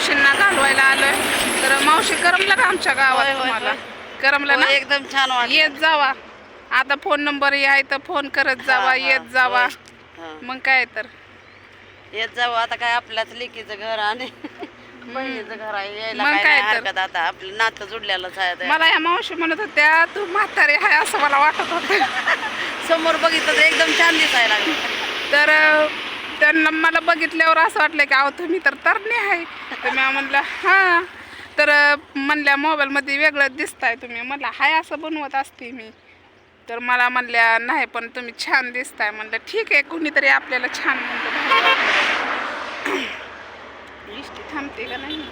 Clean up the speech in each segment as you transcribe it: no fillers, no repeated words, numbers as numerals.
मावशींना घालवायला आलोय. तर मावशी करमलं का आमच्या गावात होय, होय, तुम्हाला? होय. करमलं ना? एकदम छान वाटलं. येत जावा. आता फोन नंबर आहे तर फोन करत जावा, येत जावा. मग काय तर येत जाऊ. आता काय आपल्याच लेकीचं घर आणि बहिणीचं घर आहे, यायला मग काय काय नाही तर. हरकत. आता आपलं नातं जुडलेलंच आहे आता. मला ह्या मावशी म्हणत होत्या तू म्हातारी आहे असं मला वाटत होतं. समोर बघितलं तर एकदम छान दिसायला लागलं. तर त्यांना मला बघितल्यावर असं वाटलं की अहो तुम्ही तर तरणी आहे. तर मी म्हणलं हां. तर म्हणल्या मोबाईलमध्ये वेगळं दिसताय तुम्ही. म्हणलं हाय असं बनवत असते मी. तर मला म्हणल्या नाही पण तुम्ही छान दिसताय. म्हणलं ठीक आहे, कुणीतरी आपल्याला छान म्हणतो. इष्टी थांबते का नाही?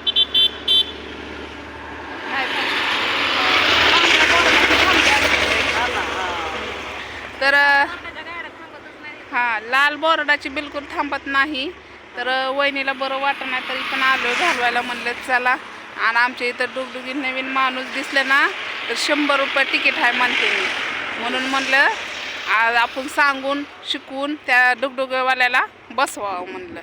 तर हां, लाल बोर्डाची बिलकुल थांबत नाही. तर वहिनीला बरं वाटत नाही तरी पण आलो घालवायला. म्हणलं चला. आणि आमच्या इथं डुगडुगी नवीन माणूस दिसलं ना तर 100 रुपये तिकीट आहे म्हणते मी. म्हणून म्हणलं आज आपण सांगून शिकून त्या डुगडुगवाल्याला बसवावं म्हणलं.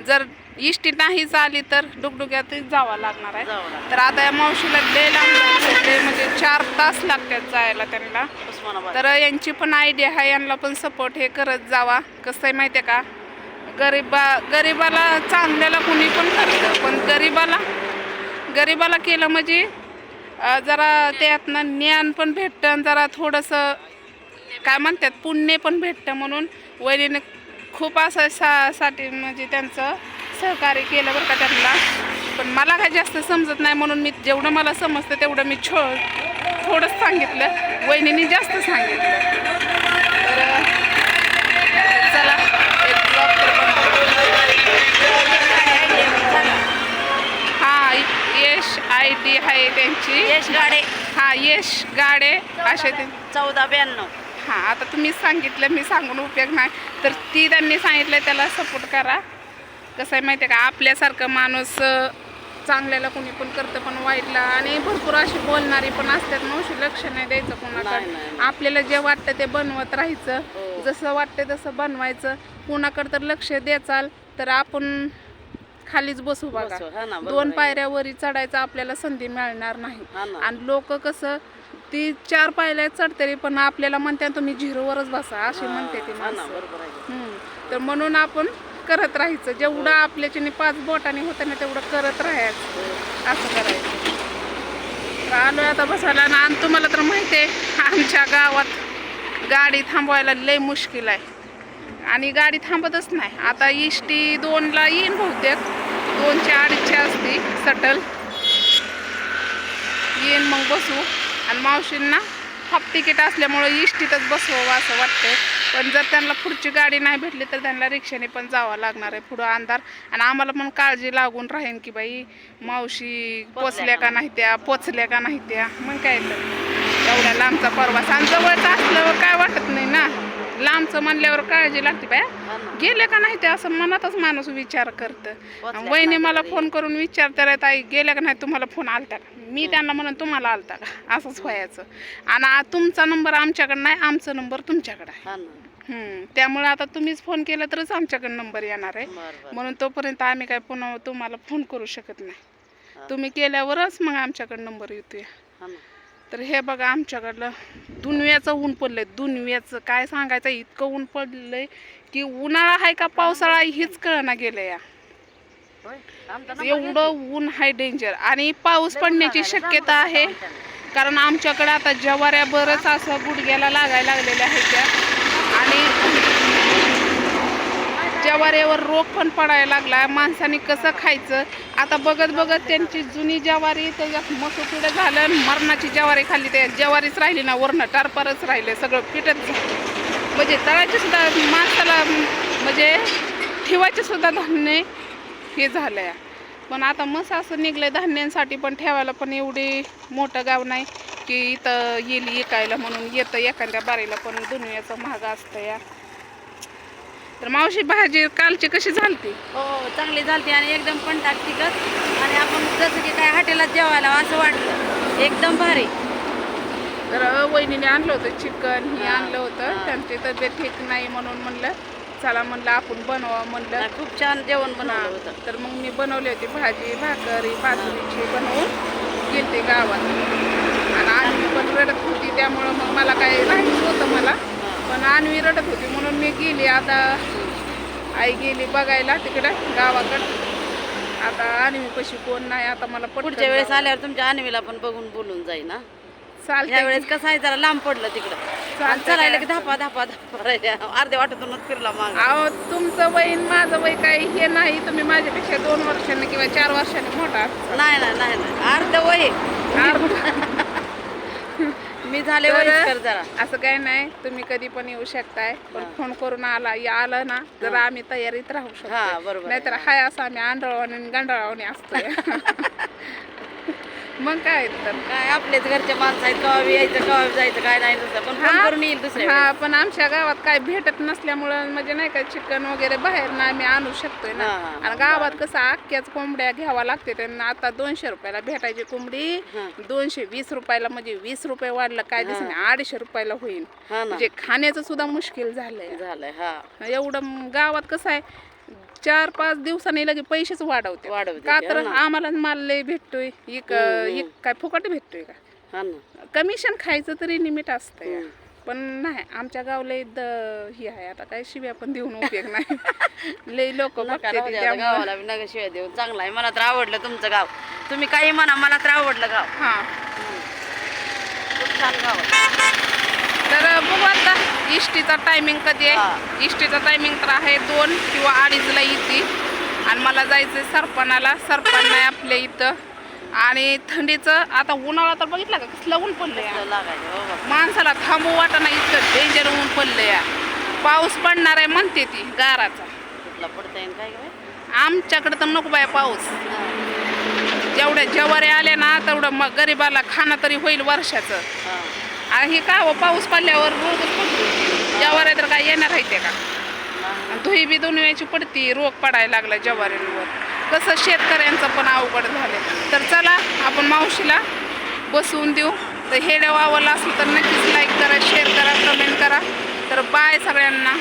जर इष्टी नाहीच आली तर डुगडुग्यातच जावं लागणार आहे. तर आता या मावशीला लय लांब म्हणजे 4 तास लागतात जायला त्यांना. तर यांची पण आयडिया आहे, यांना पण सपोर्ट हे करत जावा. कसं आहे माहिती आहे का, गरीबाला चांगल्याला कुणी पण करतं, पण गरीबाला केलं म्हणजे जरा त्यातनं ज्ञान पण भेटतं आणि जरा थोडंसं काय म्हणतात पुण्य पण भेटतं. म्हणून वहिनीने खूप असं साठी म्हणजे त्यांचं सहकार्य केलं बरं का त्यांना. पण मला काय जास्त समजत नाही म्हणून मी जेवढं मला समजतं तेवढं मी थोडंच सांगितलं. वहिनीने जास्त सांगितलं. तर चला एक ब्लॉग हां, यश ID आहे त्यांची. यश गाडे. हां, यश गाडे असे ते 1492. हां, आता तुम्हीच सांगितलं, मी सांगून उपयोग नाही. तर ती त्यांनी सांगितलं त्याला सपोर्ट करा. कसं आहे माहिती आहे का, आपल्यासारखं माणूस चांगल्याला कोणी पण करतं पण वाईटला. आणि भरपूर अशी बोलणारी पण असतात. मावशी लक्ष नाही द्यायचं कोणाकडे. आपल्याला जे वाटतं ते बनवत राहायचं. जसं वाटतं तसं बनवायचं. कोणाकडे तर लक्ष द्याचाल तर आपण खालीच बसू बघा. 2 पायऱ्या वरी चढायचं आपल्याला संधी मिळणार नाही. आणि लोक कसं ती 4 पायऱ्या चढतरी पण आपल्याला म्हणते तुम्ही 0वरच बसा अशी म्हणते ती माणसं. तर म्हणून आपण करत राहायचं. जेवढं आपल्याच्याने 5 बोटाने होतं ना तेवढं करत राहायचं. असं करायचं. तर आलोय आता बसायला. आणि तुम्हाला तर माहिती आहे आमच्या गावात गाडी थांबवायला लय मुश्किल आहे. आणि गाडी थांबतच नाही. आता इष्टी 2ला येईन बहुतेक. 2च्या 2:30 असते सटल येईन. मग बसू. आणि मावशींना हाफ तिकीट असल्यामुळं इष्टीतच बसवावं असं वाटतं. पण जर त्यांना पुढची गाडी नाही भेटली तर त्यांना रिक्षाने पण जावं लागणार आहे पुढं अंधार. आणि आम्हाला पण काळजी लागून राहीन की बाई मावशी पोचल्या का नाही त्या. मग काय तर एवढ्या लांबचा प्रवास. आणि जवळचं असल्यावर काय वाटत नाही ना. लांबचं म्हणल्यावर काळजी लागते बाया गेले का नाही ते असं मनातच माणूस विचार करतं. वहिनी मला फोन करून विचारतात आई गेल्या का नाही, तुम्हाला फोन आलता का. मी त्यांना म्हणून तुम्हाला आलता का असंच व्हायचं. आणि तुमचा नंबर आमच्याकडे नाही, आमचा नंबर तुमच्याकडे आहे. त्यामुळे आता तुम्हीच फोन केला तरच आमच्याकडे नंबर येणार आहे. म्हणून तोपर्यंत आम्ही काय पुन्हा तुम्हाला फोन करू शकत नाही. तुम्ही केल्यावरच मग आमच्याकडे नंबर येतोय. तर हे बघा आमच्याकडलं दुनियाचं ऊन पडलंय. दुनियाचं काय सांगायचं, इतकं ऊन पडलंय की उन्हाळा आहे का पावसाळा हीच कळना गेलं या. एवढं ऊन आहे डेंजर. आणि पाऊस पडण्याची शक्यता आहे. कारण आमच्याकडे आता ज्वाऱ्या बरंच असं गुडघ्याला लागायला लागलेल्या आहेत त्या. आणि ज्वारीवर रोग पण पडायला लागला. माणसाने कसं खायचं आता बघत त्यांची जुनी ज्वारी त्याच्यात मसुपिडं झालं. मरणाची ज्वारी खाल्ली त्या ज्वारीच राहिली ना, वरनं टारपारच राहिले सगळं पिठच. म्हणजे तळाचे सुद्धा माणसाला म्हणजे ठेवायचे सुद्धा धान्य हे झालंय. पण आता मस्त असं निघलंय धान्यांसाठी. पण ठेवायला पण एवढी मोठं गाव नाही की इथं येईल विकायला म्हणून येतं एखाद्या बारीला. पण दुनियाचं महाग असतं या. तर मावशी भाजी कालची कशी झालती? हो चांगली झालती आणि एकदम पण टाकतिकच. आणि आपण जसं की काय हॉटेलात जेवायला असं वाटलं एकदम भारी. तर वहिनीने आणलं होतं चिकन हे आणलं होतं. त्यांची तब्येत ठीक नाही म्हणून म्हणलं चला म्हणलं आपण बनवा म्हणलं. नाही, खूप छान जेवण हा, बनवलं होतं. तर मग मी बनवली होती भाजी भाकरी बाजरीची बनवून गेलते गावात. आणि अन्वी पण रडत होती त्यामुळं मग मला काय राहायचं होतं मला, पण अन्वी रडत होती म्हणून मी गेली. आता आई गेली बघायला तिकडं गावाकडं. आता अन्वी पशी कोण नाही, आता मला पुढच्या वेळेस आल्यावर तुमच्या अन्वीला पण बघून बोलून जाईल ना. चालतंय ह्या वेळेस कसं आहे जरा लांब पडलं तिकडं. चालतंय चलायला काय. की धापा धापा धापा राहिल्या. अर्ध्या वाटातूनच फिरला माग. अहो तुमचं वय आणि माझं वय काही हे नाही. तुम्ही माझ्यापेक्षा 2 वर्षांनी किंवा 4 वर्षांनी मोठा आहात. नाही नाही नाही नाही अर्ध वय मी झाले वयस्कर जरा. असं काही नाही, तुम्ही कधी पण येऊ शकताय, पण फोन करून आलं ना जर आम्ही तयारीत राहू हा, शकतो. बरोबर नाहीतर हाय असं आम्ही आंधळवाणी आणि गांधळवाणी असतोय. मग काय तर काय आपलेच घरचे माणसं आहेत, कवा यायचं कवा जायचं काय नाही दुसरं, पण फोन करून येईल दुसऱ्या हा, पण आमच्या गावात काय भेटत नसल्यामुळं म्हणजे नाही का चिकन वगैरे बाहेर ना आम्ही आणू शकतोय ना. हा, हा, आणि गावात कसं अख्ख्याच कोंबड्या घ्यावा लागते. त्यांना आता 200 रुपयाला भेटायची कोंबडी हा. 220 रुपयाला, म्हणजे 20 रुपये वाढलं काय दिसत नाही, 250 रुपयाला होईल. हा ना म्हणजे खाण्याचं सुद्धा मुश्किल झालंय. झालंय. हा एवढं गावात कसं आहे 4-5 दिवसांनी लगे पैसेच वाढवते. वाढवते का ते, तर हा ना. आम्हाला माल लय भेटतोय. काय फुकट भेटतोय का? हा ना. कमिशन खायचं तरी लिमिट असतंय. हम्म. पण नाही, आमच्या गावला ही आहे. आता काय शिव्या पण देऊन उपयोग नाही. लय लोक नका राहू द्या, आता बघते. गावाला बी नका शिवाय देऊ. चांगलं आहे, मला तर आवडलं तुमचं गाव. तुम्ही काही म्हणा, मला तर आवडलं गाव. हा, खूप छान गाव आहे. तर बघू आता इष्टीचा टायमिंग कधी हा. आहे. इष्टीचा टायमिंग तर आहे 2 किंवा 2:30ला येते. आणि मला जायचंय सरपणाला. सरपण नाही आपल्या इथं. आणि थंडीचं आता उन्हाळा तर बघितला का कसलं ऊन पडलंय. कसं लागायचं हो बाबा. माणसाला थांबू वाटाना इतकं डेंजर ऊन पडलंय. पाऊस पडणार आहे म्हणते ती गाराचा. कुठला पडता येईल काय काय. आमच्याकडे तर नको बाय पाऊस. जेवढ्या जवारे आल्या ना तेवढं मग गरीबाला खाणं तरी होईल वर्षाचं. आणि हे का हो, पाऊस पडल्यावर रोगच पडतो. जवारे तर काय येणार आहे ते का. धुई बी दोन्हीची पडती, रोग पडायला लागला जवारींवर. कसं शेतकऱ्यांचं पण अवघड झालं. तर चला आपण मावशीला बसवून देऊ. तर हे आवडलं असलं तर नक्कीच लाईक करा, शेअर करा, कमेंट करा. तर बाय सगळ्यांना.